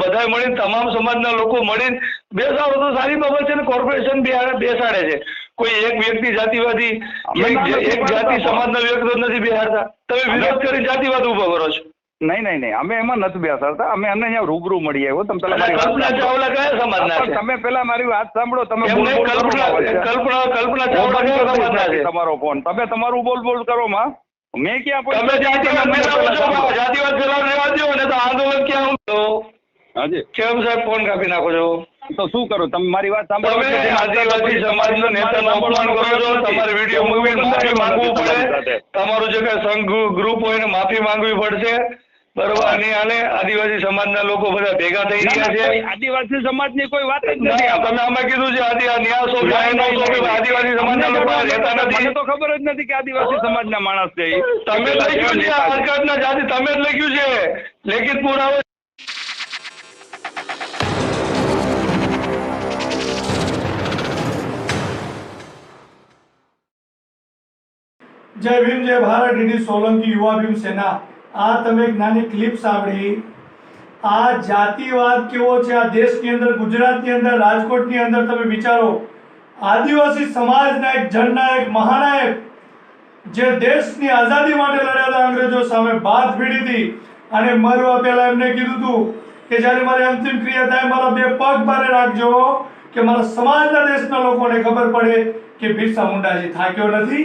બધા મળીને તમામ સમાજના લોકો મળીને બેસાડો તો સારી બાબત છે ને. કોર્પોરેશન બેસાડે છે, કોઈ એક વ્યક્તિ જાતિવાદી એક જાતિ સમાજના વ્યક્તિ નથી બેસાડતા. તમે વિરોધ કરીને જાતિવાદ ઉભો કરો છો. નહીં, અમે એમાં નથી બેસાડતા. અમે અહીંયા રૂબરૂ મળીએ. એવો તમે પેલા કલ્પના ચાવલા કયા સમાજના છે? તમે પેલા મારી વાત સાંભળો. તમે કલ્પના ચાવલા કયા સમાજના છે? તમારો ફોન તમે તમારું બોલ કરો માં. મેં ક્યાં તમે જાતિવાદ ફેલાવ રહેવા દો ને તો આંદોલન ક્યાં હું હાજી કેમ સાહેબ ફોન કાપી નાખો છો? તો શું કરો? તમે મારી વાત સાંભળો. તમે આદિવાસી સમાજના નેતાનું અપમાન કરો છો. તમારે વિડીયો મૂકીને માફી માંગવું પડે. તમારું જે કઈ સંઘ ગ્રુપ હોય ને માફી માંગવી પડશે. બરોબર. અને આદિવાસી સમાજના લોકો બધા ભેગા થઈ રહ્યા છે. આદિવાસી સમાજની કોઈ વાત જ નથી. તમે આમાં કીધું છે આદિવાસી સમાજના લોકો રહેતા નથી. મને તો ખબર જ નથી કે આદિવાસી સમાજના માણસ છે. તમે લખ્યું છે સરકારના જાતિ, તમે જ લખ્યું છે. લેખિત પુરાવો. જય ભીમ, જય ભારત. ડીડી સોલંકી, યુવા ભીમ સેના. આ તમે એક નાની ક્લિપ સાંભળી. આ જાતિવાદ કેવો છે આ દેશની અંદર, ગુજરાતની અંદર, રાજકોટની અંદર. તમે વિચારો, આદિવાસી સમાજના એક જનનાયક, મહાનાયક, જે દેશની આઝાદી માટે લડ્યા હતા અંગ્રેજો સામે, બાદ ભીડી હતી, અને મરવા પહેલા એમને કીધું હતું કે જ્યારે મારી અંતિમ ક્રિયા થાય મારા બે પગ બારે રાખજો, કે મારા સમાજના દેશના લોકોને ખબર પડે કે બિરસા મુંડાજી થાક્યો નથી.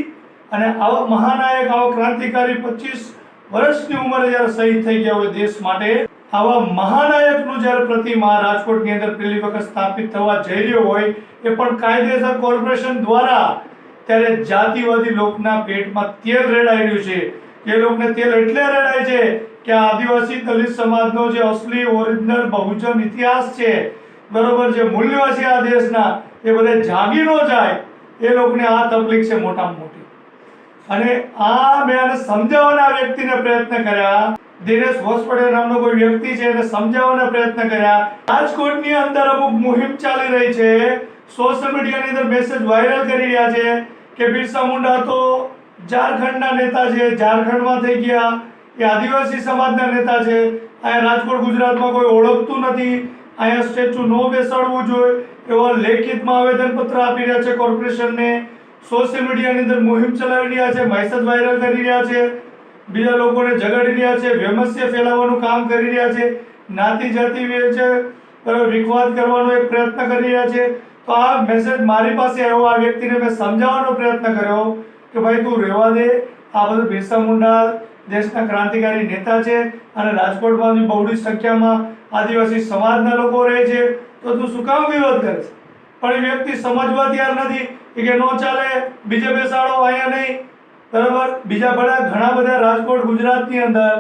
અને આવા મહાનાયક, આવા ક્રાંતિકારી 25 વર્ષની ઉંમરે જ્યારે શહીદ થઈ ગયા હોય દેશ માટે, આવા મહાનાયકનું જ્યારે પ્રતિમા રાજકોટની અંદર પહેલી વખત સ્થાપિત થવા જઈ રહ્યો હોય, એ પણ કાયદેસર કોર્પોરેશન દ્વારા, ત્યારે જાતિવાદી લોકના પેટમાં તેલ રેડાઈ રહ્યું છે. એ લોકને તેલ એટલે રેડાય છે કે આ આદિવાસી દલિત સમાજનો જે અસલી ઓરિજિનલ બહુજન ઇતિહાસ છે, બરોબર, જે મૂલ્યો છે આ દેશના, એ બધા જાગી ન જાય. એ લોકોને આ તકલીફ છે મોટામાં મોટી. અને આ મેં આને સમજાવવાના વ્યક્તિને પ્રયત્ન કર્યા. દિનેશ હોસ્પિટલ નામનો કોઈ વ્યક્તિ છે, એને સમજાવવાના પ્રયત્ન કર્યા. રાજકોટની અંદર અમુક મુહિમ ચાલી રહી છે. સોશિયલ મીડિયાની અંદર મેસેજ વાયરલ કરી રહ્યા છે કે બિરસા મુંડા તો ઝારખંડના નેતા છે, ઝારખંડમાં થઈ ગયા, એ આદિવાસી સમાજના નેતા છે, અહીંયા રાજકોટ ગુજરાતમાં કોઈ ઓળખતું નથી, અહીંયા સ્ટેચ્યુ નો બેસાડવું જોઈએ, એવા લેખિતમાં આવેદનપત્ર આપી રહ્યા છે કોર્પોરેશનને. સોશિયલ મીડિયાની અંદર મુહિમ ચલાવી રહ્યા છે, મેસેજ વાયરલ કરી રહ્યા છે, બીજા લોકોને જગાડી રહ્યા છે, વેમસ્ય ફેલાવવાનું કામ કરી રહ્યા છે, જ્ઞાતિ જાતિ વિખવાદ કરવાનો એક પ્રયત્ન કરી રહ્યા છે. તો આ મેસેજ મારી પાસે આવ્યો. આ વ્યક્તિને મેં સમજાવવાનો પ્રયત્ન કર્યો કે ભાઈ તું રહેવા દે. આ બધું બિરસા મુંડા દેશના ક્રાંતિકારી નેતા છે, અને રાજકોટમાં બહોળી સંખ્યામાં આદિવાસી સમાજના લોકો રહે છે, તો તું શું કામ વિરોધ કરે છે? પણ એ વ્યક્તિ સમજવા તૈયાર નથી કે નો ચાલે, બીજે બેસાડો, અહીંયા નહીં, બરાબર. બીજા ઘણા બધા રાજકોટ ગુજરાતની અંદર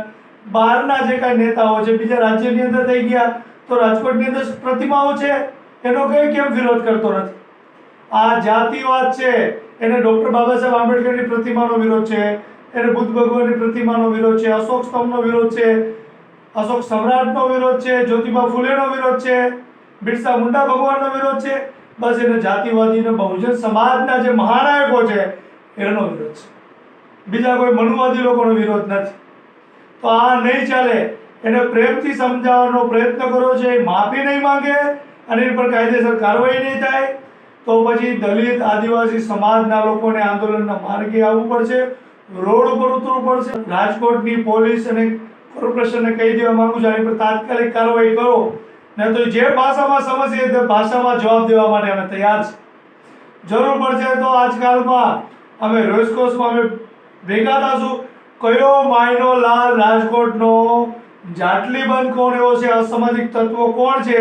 બહારના જે કાંઈ નેતાઓ છે, બીજા રાજ્યની અંદર થઈ ગયા, તો રાજકોટની અંદર પ્રતિમાઓ છે, એનો કઈ કેમ વિરોધ કરતો નથી? આ જાતિવાદ છે. એને ડોક્ટર બાબા સાહેબ આંબેડકરની પ્રતિમાનો વિરોધ છે, એને બુદ્ધ ભગવાનની પ્રતિમાનો વિરોધ છે, અશોક સ્તંભનો વિરોધ છે, અશોક સમ્રાટનો વિરોધ છે, જ્યોતિબા ફૂલેનો વિરોધ છે, બિરસા મુંડા ભગવાનનો વિરોધ છે. બસ એને જાતિવાદી ને બહુજન સમાજના જે મહાનાયકો છે એનો વિરોધ છે. બીજા કોઈ મનુવાદી લોકોનો વિરોધ નથી. તો આ નહીં ચાલે. એને પ્રેમથી સમજાવવાનો પ્રયત્ન કરો છે, માફી નહીં માંગે અને એની પર કાયદેસર કાર્યવાહી નહીં થાય, તો પછી દલિત આદિવાસી સમાજના લોકોને આંદોલનના માર્ગે આવવું પડશે, રોડ ઉપર ઉતરવું પડશે. રાજકોટની પોલીસ અને કોર્પોરેશનને કહી દેવા માંગુ છું, આની પર તાત્કાલિક કાર્યવાહી કરો, ને તો જે ભાષામાં સમજે તે ભાષામાં જવાબ દેવા માટે અમે તૈયાર છે. જરૂર પડશે તો આજકાલમાં અમે રેસકોર્સમાં અમે ભેગા થશું. કયો માયનો લાલ રાજકોટનો જાટલીબંધ કોણ એવો છે, અસામાજિક તત્વો કોણ છે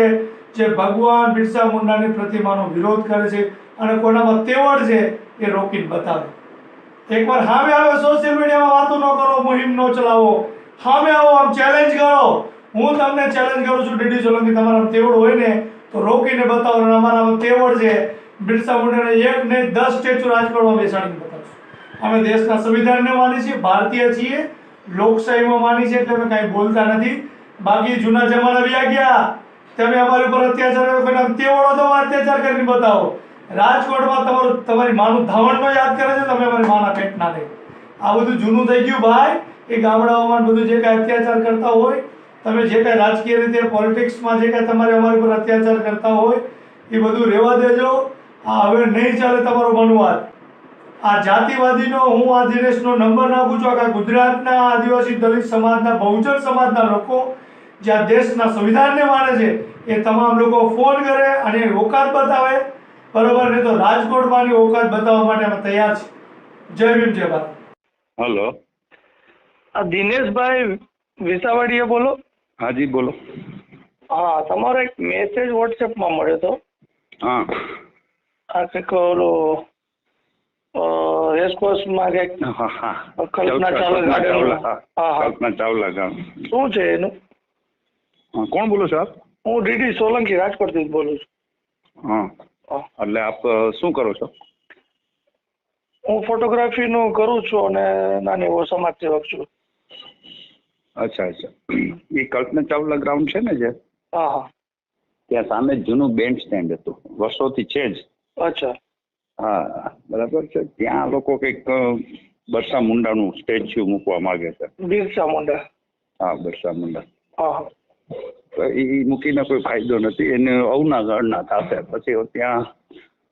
જે ભગવાન બિરસા મુંડાની પ્રતિમાનો વિરોધ કરે છે અને કોનામાં તેવડ છે એ રોકીને બતાવે. એકવાર સામે આવે, સોશિયલ મીડિયામાં વાતો ન કરો, મુહિમ ન ચલાવો, સામે આવો, આમ ચેલેન્જ કરો. હું તમને ચેલેન્જ કરું છું ડીડી સોલંકી, તમારા તેવડ હોય ને તો રોકીને બતાવો. અમારામાં તેવડ છે. બિરસા મુંડાને 1 નહીં 10 સ્ટેચ્યુ રાજકોટમાં બેસાડીને બતાવશું. અમે દેશના સંવિધાનને માની છીએ, ભારતીય છીએ, લોકશાહીમાં માની છીએ, એટલે અમે કાંઈ બોલતા નથી. બાકી જૂના જમાના વ્યા ગયા, તમે અમારી ઉપર અત્યાચાર કર્યો, કોઈના તેવડો તો અત્યાચાર કરીને બતાવો. રાજકોટમાં તમારી માનું ધાવણનો યાદ કરે છે, તમે અમારી માના પેટના નહીં. આ બધું જૂનું થઈ ગયું ભાઈ. એ ગામડાઓમાં બધું જે કાંઈ અત્યાચાર કરતા હોય તમે જે કાંઈ રાજકીય રીતે પોલિટિક્સમાં જે કાંઈ તમારે અમારી પર અત્યાચાર કરતા હોય એ બધું રહેવા દેજો. આ હવે નહીં ચાલે તમારો બનવાદ. આ જાતિવાદીનો હું આ દિનેશનો નંબર નાખું છું. આખા ગુજરાતના આદિવાસી દલિત સમાજના બહુજન સમાજના લોકો જે આ દેશના સંવિધાનને માને છે એ તમામ લોકો ફોન કરે અને ઓકાત બતાવે, બરોબર ને? તો રાજકોટમાંની ઓકાત બતાવવા માટે અમે તૈયાર છીએ. જય ભીમ, જય ભારત. હલો, આ દિનેશભાઈ વિસાવડીયા બોલો? હાજી બોલો. હા, તમારો એક મેસેજ વોટ્સએપમાં મળ્યો હતો. હા આ કંઈક ઓલો રેસકોર્સમાં કંઈક હા હા કલ્પના ચાવલા ગાર્ડન. હા હા, કલ્પના ચાવલા ગામ. શું છે એનું? હા, કોણ બોલો છો આપ? હું ડીડી સોલંકી રાજકોટથી જ બોલું છું. હા, હા. એટલે આપ શું કરો છો? હું ફોટોગ્રાફીનું કરું છું અને નાની એવો સમાજ સેવક છું. અચ્છા અચ્છા, એ કલ્પના ચાવલા ગ્રાઉન્ડ છે ને જે, હા હા. ત્યાં સામે જ જૂનું બેન્ડ સ્ટેન્ડ હતું, વર્ષોથી છે જ. અચ્છા. હા બરાબર છે. ત્યાં લોકો કંઈક બરસા મુંડાનું સ્ટેચ્યુ મૂકવા માંગે છે. બિરસા મુંડા. હા, બરસા મુંડા. હા હા. તો એ મૂકીને કોઈ ફાયદો નથી, એને અવના ગણના થશે. પછી ત્યાં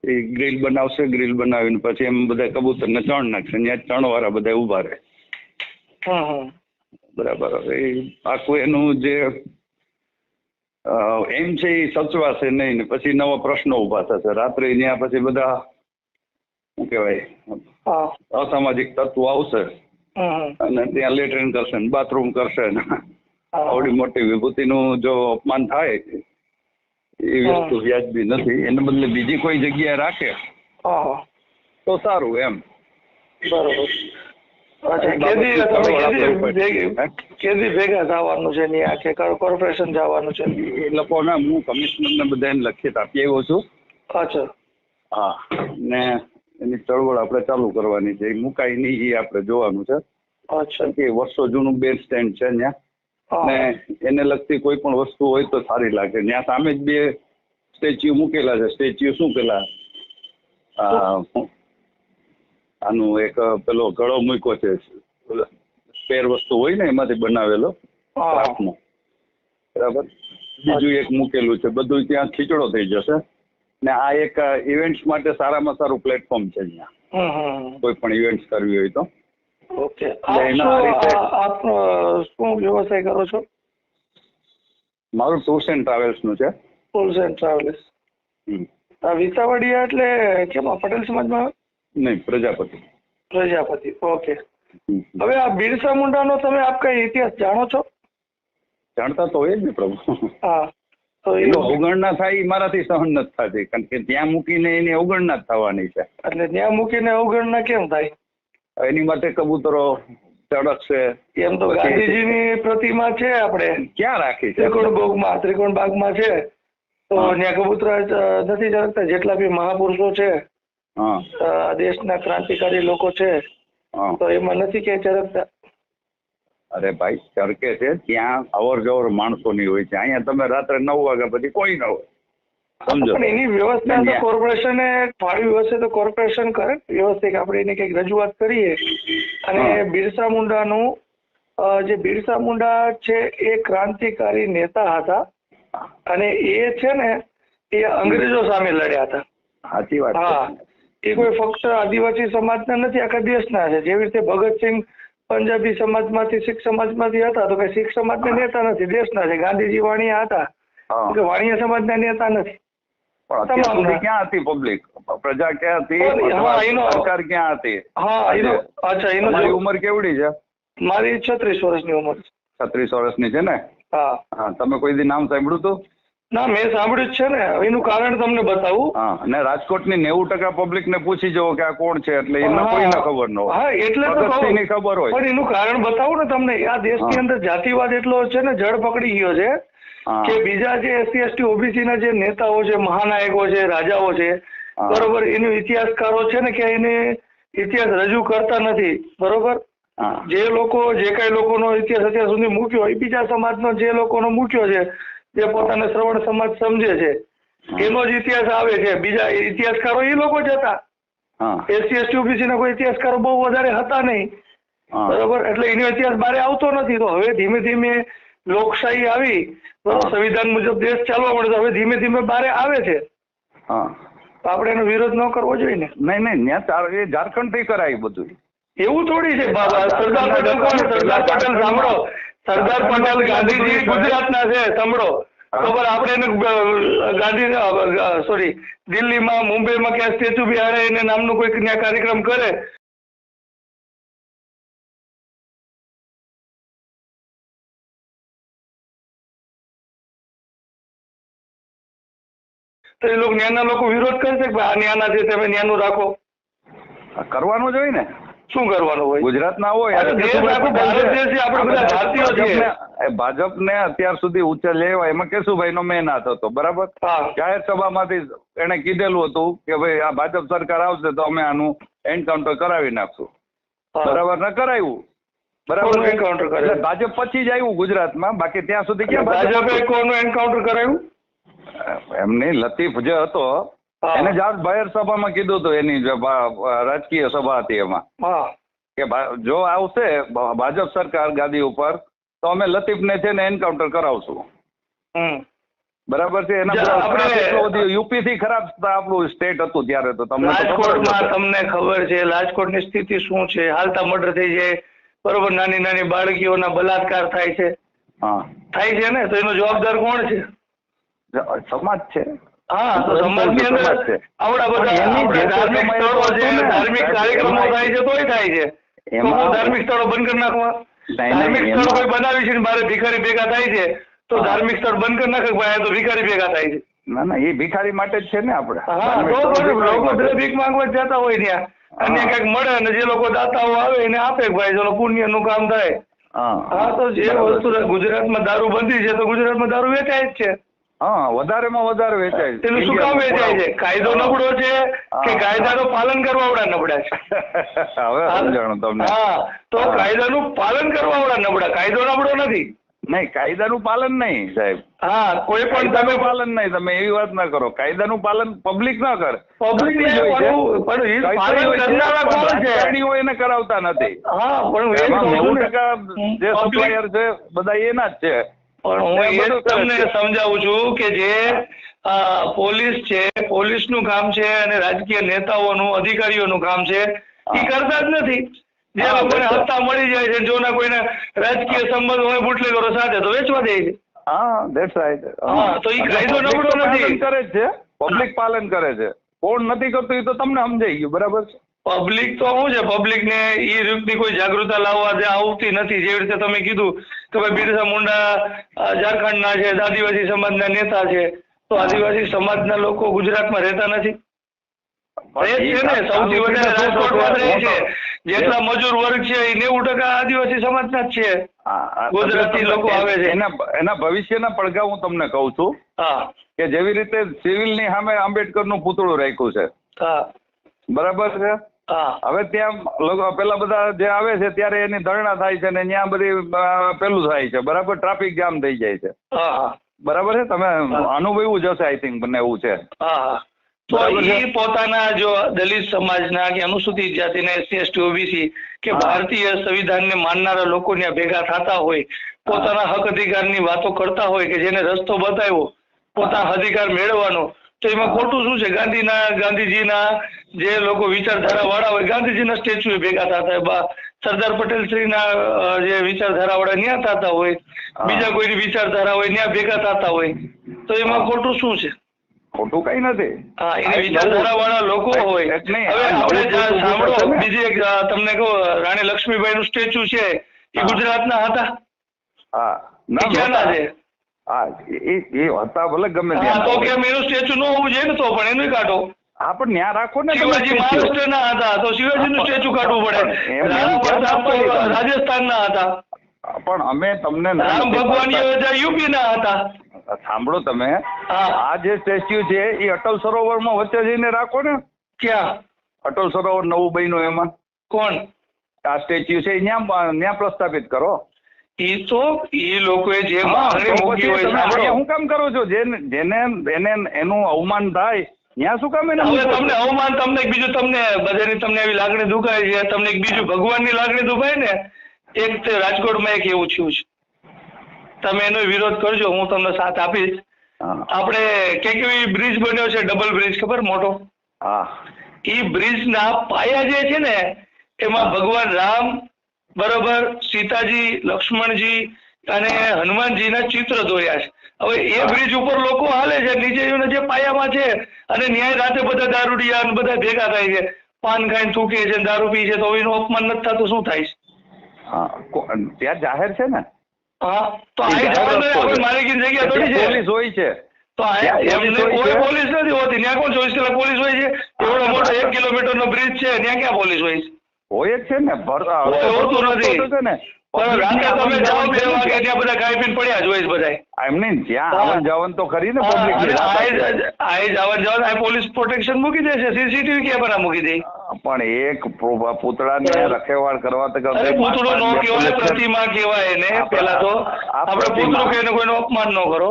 એ ગ્રીલ બનાવશે, ગ્રીલ બનાવીને પછી એમ બધા કબૂતરને ચણ નાખશે, ત્યાં ચણવાળા બધા ઊભા રહે. હમ. બરાબર. હવે આખું એનું જે એમ છે એ સચવાશે નહીં ને પછી નવા પ્રશ્નો ઊભા થશે. રાત્રે ત્યાં પછી બધા શું કહેવાય હા. અસામાજિક તત્વો આવશે હમ. અને ત્યાં લેટ્રિન કરશે ને બાથરૂમ કરશે ને હા. આવડી મોટી વિભૂતિનું જો અપમાન થાય એ વસ્તુ વ્યાજબી નથી. એને બદલે બીજી કોઈ જગ્યાએ રાખે હા. તો સારું એમ. બરોબર. અચ્છા, કેદી ભેગા થવાનું છે ત્યાં કે કોર્પોરેશન જવાનું છે? એ લોકોને હું કમિશનરને બધાને લખિત આપી આવ્યો છું. અચ્છા. હા, ને એની ચળવળ આપણે ચાલુ કરવાની છે. એ મુકાય નહીં એ આપણે જોવાનું છે. અચ્છા. કે વર્ષો જૂનું બેન્ડ સ્ટેન્ડ છે ત્યાં, ને એને લગતી કોઈ પણ વસ્તુ હોય તો સારી લાગે. ત્યાં સામે જ બે સ્ટેચ્યુ મૂકેલા છે. સ્ટેચ્યુ શું પેલા આનું એક પેલો ગળો મૂક્યો છે, સ્પેર વસ્તુ હોય ને એમાંથી બનાવેલો હાથનો, બરાબર. બીજું એક મૂકેલું છે. બધું ત્યાં ખીચડો થઈ જશે. ને આ એક ઇવેન્ટ્સ માટે સારામાં સારું પ્લેટફોર્મ છે અહીંયા, કોઈ પણ ઇવેન્ટ્સ કરવી હોય તો. ઓકે. આપ શું વ્યવસાય કરો છો? મારું ટૂર્સ એન્ડ ટ્રાવેલ્સ નું છે. Tours and travels. વિસાવડીયા એટલે કેમ પટેલ સમાજમાં? નહીં, પ્રજાપતિ. પ્રજાપતિ. ઓકે. હવે આ બિરસા મુંડાનો તમે આપ કઈ ઇતિહાસ જાણો છો? જાણતા તો હોય જ ને પ્રભુ. હા. તો એનો અવગણના થાય એ મારાથી સહન નથી થતી, કારણ કે ત્યાં મૂકીને એની અવગણના જ થવાની છે. એટલે ત્યાં મૂકીને અવગણના કેમ થાય? એની માટે કબૂતરો ચડકશે. એમ તો ગાંધીજીની પ્રતિમા છે આપણે ક્યાં રાખી છે? ત્રિકોણ બાગમાં છે. તો ત્યાં કબૂતરા નથી ચડકતા? જેટલા બી મહાપુરુષો છે, દેશના ક્રાંતિકારી લોકો છે, તો એમાં નથી ક્યાંય ચડકતા? અરે ભાઈ, ચરકે છે ત્યાં અવર જવર માણસોની હોય છે. અહીંયા તમે રાત્રે 9 વાગ્યા પછી કોઈ ન હોય, સમજો. પણ એની વ્યવસ્થા તો કોર્પોરેશને ફાળવી હશે તો કોર્પોરેશન કરે વ્યવસ્થિત. આપણે એની કંઈક રજૂઆત કરીએ. અને બિરસા મુંડાનું જે બિરસા મુંડા છે એ ક્રાંતિકારી નેતા હતા અને એ છે ને એ અંગ્રેજો સામે લડ્યા હતા. સાચી વાત. હા, એ કોઈ ફક્ત આદિવાસી સમાજના નથી, આખા દેશના છે. જેવી રીતે ભગતસિંહ પંજાબી સમાજમાંથી, શીખ સમાજમાંથી હતા, તો કઈ શીખ સમાજના નેતા નથી, દેશના છે. ગાંધીજી વાણિયા હતા, વાણિયા સમાજના નેતા નથી. ક્યાં હતી પબ્લિક? પ્રજા ક્યાં હતી? સરકાર ક્યાં હતી? હા. અચ્છા, તમારી ઉંમર કેવડી છે? મારી 36 વર્ષની ઉંમર. 36 વર્ષની છે ને? હા. તમે કોઈ દી નામ સાંભળ્યું હતું? ના, મેં સાંભળ્યું જ છે ને. એનું કારણ તમને બતાવું. હા, અને રાજકોટની 90% પબ્લિક ને પૂછી જવો કે આ કોણ છે, એટલે એમને કોઈને ખબર ન હોય. હા, એટલે તો ભગતસિંહની ખબર હોય. પણ એનું કારણ બતાવું ને તમને. આ દેશની અંદર જાતિવાદ એટલો છે ને, જડ પકડી ગયો છે કે બીજા જે SC ST OBC ના જે નેતાઓ છે, મહાનાયકો છે, રાજાઓ છે, બરોબર, એનો ઇતિહાસકારો છે ને કે એને ઇતિહાસ રજૂ કરતા નથી. બરોબર. જે લોકો જે કઈ લોકોનો ઇતિહાસ અત્યાર સુધી મૂક્યો એ બીજા સમાજનો જે લોકોનો મૂક્યો છે, જે પોતાને શ્રવણ સમાજ સમજે છે, એનો જ ઇતિહાસ આવે છે. બીજા ઇતિહાસકારો એ લોકો જ હતા. SC ST OBC ના કોઈ ઇતિહાસકારો બહુ વધારે હતા નહીં. બરોબર. એટલે એનો ઇતિહાસ બારે આવતો નથી. તો હવે ધીમે ધીમે લોકશાહી આવી બરોબર, સંવિધાન મુજબ દેશ ચાલવા મળે, હવે ધીમે ધીમે બારે આવે છે. હા, તો આપણે એનો વિરોધ ન કરવો જોઈએ ને. નહીં એ ઝારખંડ થી કરાય બધું. એવું થોડી છે બાબા. સરદાર પટેલ કોણ? સરદાર પટેલ સાંભળો, સરદાર પટેલ ગાંધીજી ગુજરાતના છે, સાંભળો. ખબર આપણે એને ગાંધી સોરી દિલ્હીમાં મુંબઈમાં ક્યાં સ્ટેચ્યુ બિહાડે એને નામનું કોઈ ત્યાં કાર્યક્રમ કરે તો એ લોકો ન્યાના લોકો વિરોધ કરશે કે આ ન્યાના છે તમે ન્યાનું રાખો? કરવાનું જ હોય ને. શું કરવાનું હોય? ગુજરાત ના હોય. ભાજપ ને અત્યાર સુધી ઊંચે લેવા એમાં કેશુભાઈ નો મેન હાથ હતો, બરાબર. જાહેર સભામાંથી એને કીધેલું હતું કે ભાઈ આ ભાજપ સરકાર આવશે તો અમે આનું એન્કાઉન્ટર કરાવી નાખશું, બરાબર. ને કરાવ્યું, બરાબર. એન્કાઉન્ટર કરે ભાજપ પછી જ આવ્યું ગુજરાતમાં, બાકી ત્યાં સુધી ક્યાં ભાજપે કોનું એન્કાઉન્ટર કરાવ્યું? એમની લતીફ જે હતો એને જાહેર સભામાં કીધું હતું, એની રાજકીય સભા હતી એમાં કે જો આવશે ભાજપ સરકાર ગાદી ઉપર તો અમે લતીફને છે ને એન્કાઉન્ટર કરાવશું, બરાબર છે. એના યુપી થી ખરાબ આપણું સ્ટેટ હતું ત્યારે. તો તમને રાજકોટમાં તમને ખબર છે રાજકોટની સ્થિતિ શું છે? હાલતા મર્ડર થઈ જાય, બરોબર, નાની નાની બાળકીઓના બલાત્કાર થાય છે, થાય છે ને, તો એનો જવાબદાર કોણ છે? સમાજ છે. હા, તો સમાજની અંદર આવડા બધા ધાર્મિક સ્થળો છે, ધાર્મિક કાર્યક્રમો થાય છે તોય થાય છે. ધાર્મિક સ્થળો બંધ કરી નાખવા? ધાર્મિક સ્થળો કોઈ બનાવી છે ને બારે ભિખારી ભેગા થાય છે તો ધાર્મિક સ્થળ બંધ કરી નાખે ભાઈ, તો ભિખારી ભેગા થાય છે. ના એ ભિખારી માટે જ છે ને આપણે. હા, તો લોકો ભીખ માંગવા જતા હોય ત્યાં અને કઈક મળે અને જે લોકો દાતાઓ આવે એને આપે ભાઈ, ચલો પુણ્ય નું કામ થાય. હા, તો જે વસ્તુ ગુજરાતમાં દારૂ બંધી છે તો ગુજરાતમાં દારૂ વેચાય જ છે. હા, વધારેમાં વધારે વેચાય છે. એનું શું કામ વેચાય છે? કાયદો નબળો છે કે કાયદાનું પાલન કરવાવાળા નબળા છે? હવે સમજાણું તમને. હા, તો કાયદાનું પાલન કરવાવાળા નબળા, કાયદો નબળો નથી. નહીં, કાયદાનું પાલન નહીં સાહેબ. હા, કોઈ પણ તમે પાલન નહીં, તમે એવી વાત ના કરો. કાયદાનું પાલન પબ્લિક ના કરે. પબ્લિક એને કરાવતા નથી. હા, પણ 90% જે સપ્લાયર છે બધા એના જ છે. પણ હું એ જ તમને સમજાવું છું કે જે પોલીસ છે, પોલીસનું કામ છે અને રાજકીય નેતાઓનું અધિકારીઓનું કામ છે એ કરતા જ નથી. જે લોકોને હપ્તા મળી જાય છે, જોના કોઈને રાજકીય સંબંધ હોય બુટલેગરો સાથે તો વેચવા દે છે. હા, ધેટ્સ રાઈટ. હા, તો એ કાયદો નબળો નથી. કરે છે પબ્લિક, પાલન કરે છે. કોણ નથી કરતું એ તો તમને સમજાઈ ગયું, બરાબર છે. પબ્લિક તો શું છે, પબ્લિક ને એ રીતની કોઈ જાગૃતતા લાવવા જે આવતી નથી. જેવી રીતે તમે કીધું કે ભાઈ બિરસા મુંડા ઝારખંડના છે, આદિવાસી સમાજના નેતા છે, તો આદિવાસી સમાજના લોકો ગુજરાતમાં રહેતા નથી? રહે છે ને, સૌથી વધારે રાજકોટમાં રહે છે. જેટલા મજૂર વર્ગ છે એ 90% આદિવાસી સમાજના જ છે. ગુજરાતી લોકો આવે છે. એના ભવિષ્યના પડઘા હું તમને કહું છું. હા, કે જેવી રીતે સિવિલની સામે આંબેડકરનું પૂતળું રાખ્યું છે, બરાબર છે. હવે ત્યાં લોકો પેલા બધા જે આવે છે ત્યારે એની ધરણા થાય છે ને ત્યાં બધી પેલું થાય છે, બરાબર. ટ્રાફિક જામ થઈ જાય છે, બરાબર છે. તમે અનુભવ્યું જશે, આઈ થિંક મને એવું છે. તો એ પોતાના જો દલિત સમાજના કે અનુસૂચિત જાતિના SC ST OBC કે ભારતીય સંવિધાનને માનનારા લોકો ત્યાં ભેગા થતા હોય, પોતાના હક અધિકારની વાતો કરતા હોય કે જેને રસ્તો બતાવ્યો પોતાના અધિકાર મેળવવાનો, તો એમાં ખોટું શું છે? ગાંધીજીના જે લોકો વિચારધારા વાળા હોય ગાંધીજીના સ્ટેચ્યુ ભેગા થતા હોય, સરદાર પટેલ શ્રીના જે વિચારધારા વાળા ન્યા થતા હોય, બીજા કોઈની વિચારધારા હોય ન્યા ભેગા થતા હોય, તો એમાં ખોટું શું છે? ખોટું કઈ નથી. હા, એની વિચારધારા વાળા લોકો હોય. હવે આપણે સાંભળો, બીજી એક તમને કહું, રાણી લક્ષ્મીબાઈ નું સ્ટેચ્યુ છે એ ગુજરાતના હતા? હા, ક્યાંના છે? હા, એ હતા ભલે ગમે ત્યાં. તો કેમ એનું સ્ટેચ્યુ ન હોવું જોઈએ ને? તો પણ એનું કાઢો. હા, પણ ત્યાં રાખો ને. શિવાજી મહારાષ્ટ્રના હતા તો શિવાજીનું સ્ટેચ્યુ કાઢવું પડે. રાણા પ્રતાપ તો રાજસ્થાનના હતા. પણ અમે તમને રામ ભગવાન યુપીના હતા. સાંભળો તમે, આ જે સ્ટેચ્યુ છે એ અટલ સરોવરમાં વચ્ચે જઈને રાખો ને. ક્યાં? અટલ સરોવર નવું બન્યું એમાં. કોણ? આ સ્ટેચ્યુ છે ત્યાં પ્રસ્થાપિત કરો. એ તો એ લોકોએ જે માંગણી મૂકી હોય. સાંભળો, હું કામ કરો છો? જેને એનું અવમાન થાય ત્યાં શું કામ એને? હવે તમને અવમાન, તમને બીજું, તમને બધાની તમને એવી લાગણી દુખાય છે, તમને એક બીજું ભગવાનની લાગણી દુખાય ને. એક રાજકોટમાં એક એવું થયું છે, તમે એનો વિરોધ કરજો, હું તમને સાથ આપીશ. હા આપણે કેવી બ્રિજ બન્યો છે, ડબલ બ્રિજ, ખબર મોટો? હા એ બ્રિજના પાયા જે છે ને એમાં ભગવાન રામ, બરોબર, સીતાજી, લક્ષ્મણજી અને હનુમાનજીના ચિત્ર દોર્યા છે. હવે એ બ્રિજ ઉપર લોકો હાલે છે, નીચે જે પાયામાં છે, અને ન્યાય રાતે બધા દારૂડિયા ને બધા ભેગા થાય છે, પાન ખાઈને થૂકે છે, દારૂ પી છે, તો એનું અપમાન નથી થતું, શું થાય છે? હા ત્યાં જાહેર છે ને. હા, તો આ આપણે માલિકીની જગ્યા થોડી છે. પોલીસ હોય છે. તો એમને કોઈ પોલીસ નથી હોતી. ત્યાં કોણ 24 કલાક પોલીસ હોય છે? એવડો મોટો 1 કિલોમીટરનો બ્રિજ છે, ત્યાં ક્યાં પોલીસ હોય છે? હોય જ છે ને. હોતું નથી. ને પણ રાતે તમે જાઓ 2 વાગે, ત્યાં બધા ખાઈ પીને પડ્યા જ હોય છે બધા. એમને જ્યાં આવન જવન તો ખરી ને પબ્લિક. આ જવા પોલીસ પ્રોટેક્શન મૂકી દે છે, સીસીટીવી કેમેરા મૂકી દે. પણ એક પૂતળાને રખેવાળ કરવા તો પૂતળો નો કહેવાય, પ્રતિમા કહેવાય એને. પેલા તો આપણે પૂતળો કહીને કોઈનું અપમાન ન કરો.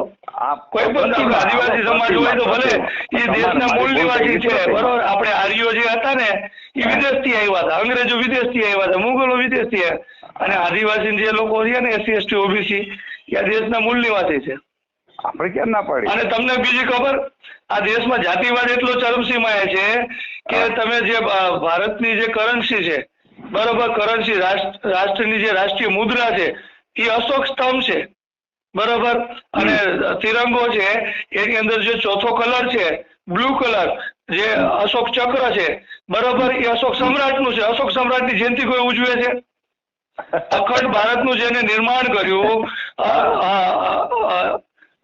કોઈ પણ આદિવાસી સમાજ હોય તો ભલે એ દેશના મૂળ નિવાસી છે, બરોબર. આપણે આર્યો જે હતા ને એ વિદેશથી આવ્યા હતા, અંગ્રેજો વિદેશથી આવ્યા હતા, મુગલો વિદેશથી આવ્યા, અને આદિવાસી જે લોકો છે ને SC ST OBC એ આ દેશના મૂળ નિવાસી છે. આપણે ક્યાં ના પાડી. અને તમને બીજી ખબર, આ દેશમાં જાતિવાદ એટલો ચરમસીમાએ છે કે તમે જે ભારતની જે કરન્સી છે, બરોબર, કરન્સી રાષ્ટ્રની જે રાષ્ટ્રીય મુદ્રા છે એ અશોક સ્તંભ છે, બરોબર. અને તિરંગો છે એની અંદર જે ચોથો કલર છે બ્લુ કલર, જે અશોક ચક્ર છે, બરોબર, એ અશોક સમ્રાટનું છે. અશોક સમ્રાટની જયંતિ કોઈ ઉજવે છે? અખંડ ભારતનું જેને નિર્માણ કર્યું,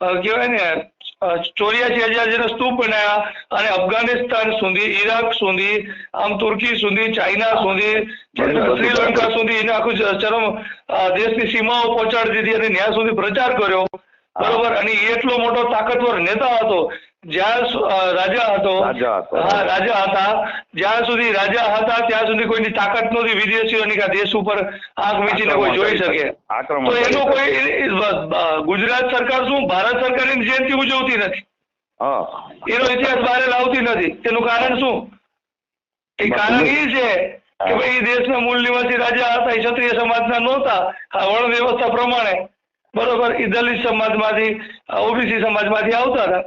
કહેવાય ને 84,000 જેને સ્તૂપ બનાવ્યા, અને અફઘાનિસ્તાન સુધી, ઈરાક સુધી, આમ તુર્કી સુધી, ચાઇના સુધી, શ્રીલંકા સુધી એને આખું દેશની સીમાઓ પહોંચાડી દીધી, અને ત્યાં સુધી પ્રચાર કર્યો, બરોબર. અને એટલો મોટો તાકાતવર નેતા હતો, જ્યાં રાજા હતો. હા, રાજા હતા. જ્યાં સુધી રાજા હતા ત્યાં સુધી કોઈની તાકાત નહોતી વિદેશીઓની કે દેશ ઉપર આંખ વીંચીને કોઈ જોઈ શકે. તો એનો કોઈ ગુજરાત સરકાર શું ભારત સરકારની જયંતિ ઉજવતી નથી? એનો ઇતિહાસ બહાર લાવતી નથી. તેનું કારણ શું? એ કારણ એ છે કે ભાઈ દેશના મૂળ નિવાસી રાજા હતા, એ ક્ષત્રિય સમાજના નહોતા. આ વર્ણ વ્યવસ્થા પ્રમાણે, બરોબર, એ દલિત સમાજમાંથી, OBC સમાજમાંથી આવતા હતા.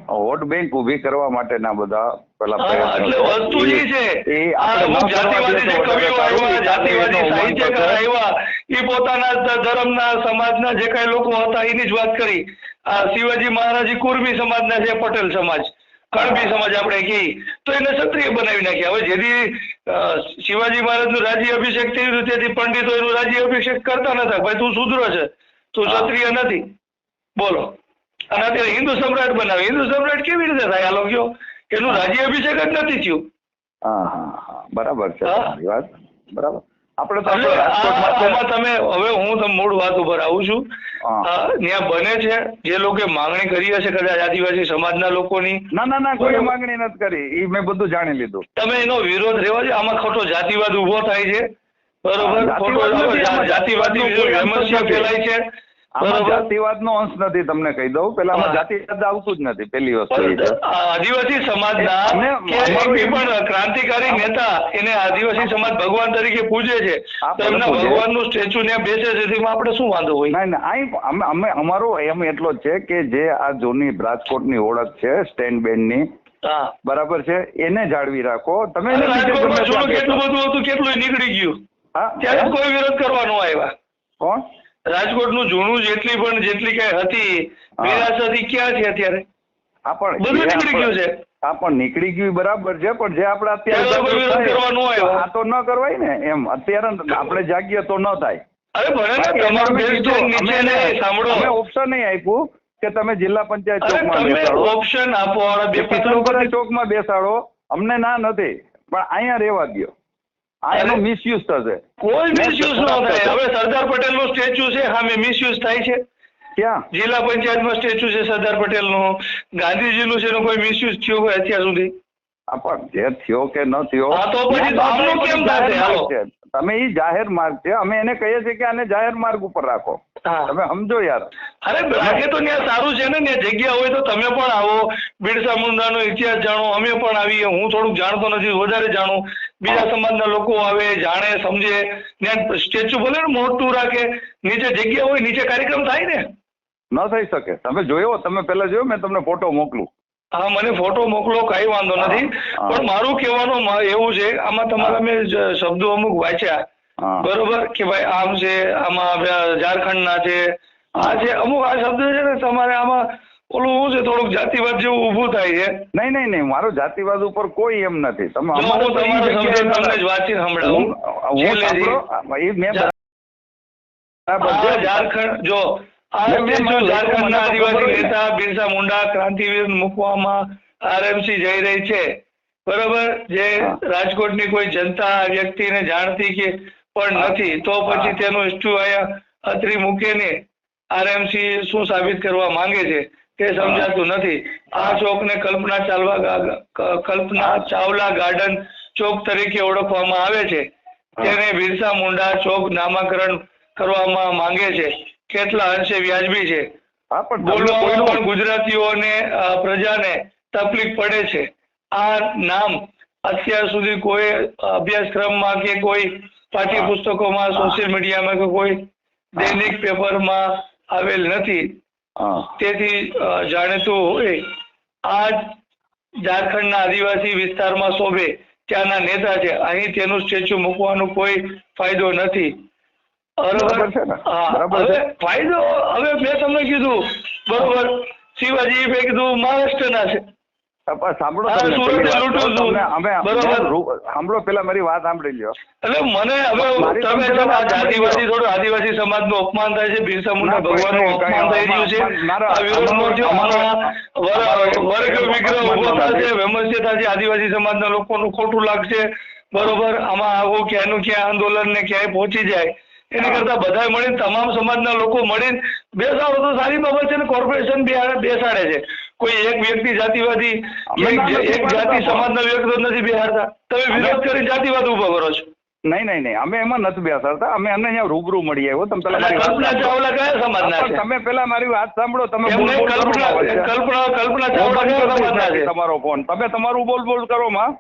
વોટ બેંક ઉભી કરવા માટેના બધા પેલા એટલે વસ્તુ જે છે, જાતિવાદી જે કવિઓ આવ્યા, જાતિવાદી સાહિત્યકાર આવ્યા, એ પોતાના ધર્મના સમાજના જે કઈ લોકો હતા એની જ વાત કરી. આ શિવાજી મહારાજ કુર્મી સમાજના છે, પટેલ સમાજ, કણબી સમાજ આપણે કહી, તો એને ક્ષત્રિય બનાવી નાખ્યા. હવે જેથી શિવાજી મહારાજનું રાજ્ય અભિષેક થયું તેથી પંડિતો એનું રાજ્ય અભિષેક કરતા નતા. ભાઈ તું શુદ્ર છે, તું ક્ષત્રિય નથી, બોલો. અને અત્યારે હિન્દુ સમ્રાટ બનાવે. હિન્દુ સમ્રાટ કેવી રીતે થાય? હાલો કયો, એનું રાજ્ય અભિષેક જ નથી થયું. બરાબર છે વાત, બરાબર. આમાં તમે હવે હું તમે મૂળ વાત ઉપર આવું છું. ત્યાં બને છે જે લોકો માંગણી કરી હશે કદાચ આદિવાસી સમાજના લોકોની. ના કોઈ માંગણી નથી કરી, એ મેં બધું જાણી લીધું. તમે એનો વિરોધ રહેવા દો. આમાં ખોટો જાતિવાદ ઉભો થાય છે, બરોબર. ખોટો જાતિવાદી વિમર્શા ફેલાય છે. જાતિવાદ નો અંશ નથી, તમને કહી દઉં. પેલા જાતિવાદ આવતું જ નથી. પેલી વસ્તુ આદિવાસી સમાજના પણ ક્રાંતિકારી નેતા એને આદિવાસી સમાજ ભગવાન તરીકે પૂજે છે, તો એમના ભગવાનનું સ્ટેચ્યુ ત્યાં બેસે છે, તેમાં આપણે શું વાંધો હોય? ના, અમારો એમ એટલો જ છે કે જે આ જૂની રાજકોટની ઓળખ છે સ્ટેન્ડ બેન્ડની, બરાબર છે, એને જાળવી રાખો. તમે કેટલું બધું હતું, કેટલું નીકળી ગયું, ત્યારે કોઈ વિરોધ કરવા ન આવ્યા. કોણ? રાજકોટનું જૂનું જેટલી કઈ હતી વિરાસત ક્યાં છે અત્યારે? બધું નીકળી ગયું છે. પણ નીકળી ગયું બરાબર છે, પણ જે આપણે અત્યારે આ તો ન કરવાય ને એમ. અત્યારે આપણે જાગીએ તો ન થાય. અરે ભલે ઓપ્શન નહીં આપ્યું કે તમે જિલ્લા પંચાયત ચોકમાં બેસાડો, ઓપ્શન આપો, ચોકમાં બેસાડો, અમને ના નથી, પણ અહીંયા રહેવા દો. એનો મિસયુઝ થશે. કોઈ મિસયુઝ ન થાય. હવે સરદાર પટેલ નું સ્ટેચ્યુ છે, સામે મિસયુઝ થાય છે. ક્યાં? જિલ્લા પંચાયતમાં સ્ટેચ્યુ છે સરદાર પટેલ નું, ગાંધીજીનું છે, કોઈ મિસયુઝ થયો હોય અત્યાર સુધી? પણ જે થયો કે ન થયો, તો પછી આમનું કેમ થશે? તમે એ જાહેર માર્ગ છે, અમે એને કહીએ છીએ કે આને જાહેર માર્ગ ઉપર રાખો. હા. તમે સમજો યાર. અરે લાગે તો ત્યાં સારું છે ને, ત્યાં જગ્યા હોય તો તમે પણ આવો, બિરસા મુંડાનો ઇતિહાસ જાણો, અમે પણ આવીએ. હું થોડુંક જાણતો નથી, વધારે જાણું, બીજા સમાજના લોકો આવે, જાણે, સમજે. ત્યાં સ્ટેચ્યુ ભલે ને મોટું રાખે, નીચે જગ્યા હોય, નીચે કાર્યક્રમ થાય ને. ન થઈ શકે. તમે જોયો, તમે પેલા જોયો, મેં તમને ફોટો મોકલું. હા, મને ફોટો મોકલો, કઈ વાંધો નથી. હા. પણ મારું કહેવાનું એવું છે, આમાં તમારા મેં શબ્દો અમુક વાંચ્યા, હા. બરોબર, કે ભાઈ આમ છે, આમાં ઝારખંડના છે, આ છે, અમુક આ શબ્દ છે ને તમારે આમાં ઓલું શું છે, થોડુંક જાતિવાદ જેવું ઊભું થાય છે. નહીં, મારો જાતિવાદ ઉપર કોઈ એમ નથી. તમે જો અમારે હું તો ઈ તમારે જગ્યાએ સમજે તમને જ વાંચીને સંભળાવું. હું છેલ્લેથી. સાંભળો, ઈ મેં આ ઝારખંડ જો આ સ્ટેચ્યુ ઝારખંડના આદિવાસી નેતા બિરસા મુંડા ક્રાંતિવીર મૂકવામાં આરએમસી જઈ રહી છે, બરોબર, જે રાજકોટની કોઈ જનતા વ્યક્તિને જાણતી કે પણ નથી, તો પછી તેનું સ્ટેચ્યુ અહીંયા અત્રી મૂકીને આરએમસી શું સાબિત કરવા માંગે છે તે સમજાતું નથી. આ ચોકને કલ્પના ચાવલા ગાર્ડન ચોક તરીકે ઓળખવામાં આવે છે, તેને બિરસા મુંડા ચોક નામકરણ કરવામાં માંગે છે. કેટલા અંશે વ્યાજબી છે. હા, પણ બોલવામાં પણ ગુજરાતીઓને પ્રજાને તકલીફ પડે છે. આ નામ અત્યાર સુધી કોઈ અભ્યાસક્રમમાં કે કોઈ પાઠ્યપુસ્તકોમાં, સોશિયલ મીડિયામાં કે કોઈ દૈનિક પેપરમાં આવેલ નથી. તેથી જાણીતું હોય આ ઝારખંડના આદિવાસી વિસ્તારમાં શોભે ત્યાંના નેતા છે. અહીં તેનું સ્ટેચ્યુ મૂકવાનો કોઈ ફાયદો નથી. બરાબર છે ને? બરાબર છે. હવે ફાયદો, હવે મેં તમને કીધું બરોબર, શિવાજી મેં કીધું મહારાષ્ટ્રના છે. સાંભળો, હા, સુરતે લૂંટું છું. બરોબર. સાંભળો, પેલા મારી વાત સાંભળી લ્યો. એટલે મને હવે તમે છે ને આ જાતિવાદી થોડું આદિવાસી સમાજનું અપમાન થાય છે, બિરસા મુંડા ભગવાનનું અપમાન થઈ રહ્યું છે. આ વિરોધમાં જો વર્ગ વિગ્રહ ઉભો થશે, વિમર્શ થશે, આદિવાસી સમાજના લોકોનું ખોટું લાગશે, બરોબર. આમાં આવું ક્યાંનું ક્યાં આંદોલન ને ક્યાંય પહોંચી જાય એની કરતા બધા મળીને, તમામ સમાજના લોકો મળીને બેસાડો તો સારી બાબત છે ને. કોર્પોરેશન બેસાડે છે, કોઈ એક વ્યક્તિ જાતિવાદી એક જાતિ સમાજના વ્યક્તિ નથી બેસાડતા. તમે વિરોધ કરી જાતિવાદ ઉભો કરો છો. નહીં, અમે એમાં નથી બેસાડતા. અમે અમને અહીંયા રૂબરૂ મળી આવ્યો. તમે પેલા કલ્પના ચાવલા કયા સમાજના છે? તમે પેલા મારી વાત સાંભળો. તમે કલ્પના ચાવલા કયા સમાજના છે? તમારો ફોન, તમે તમારું બોલ કરો માં.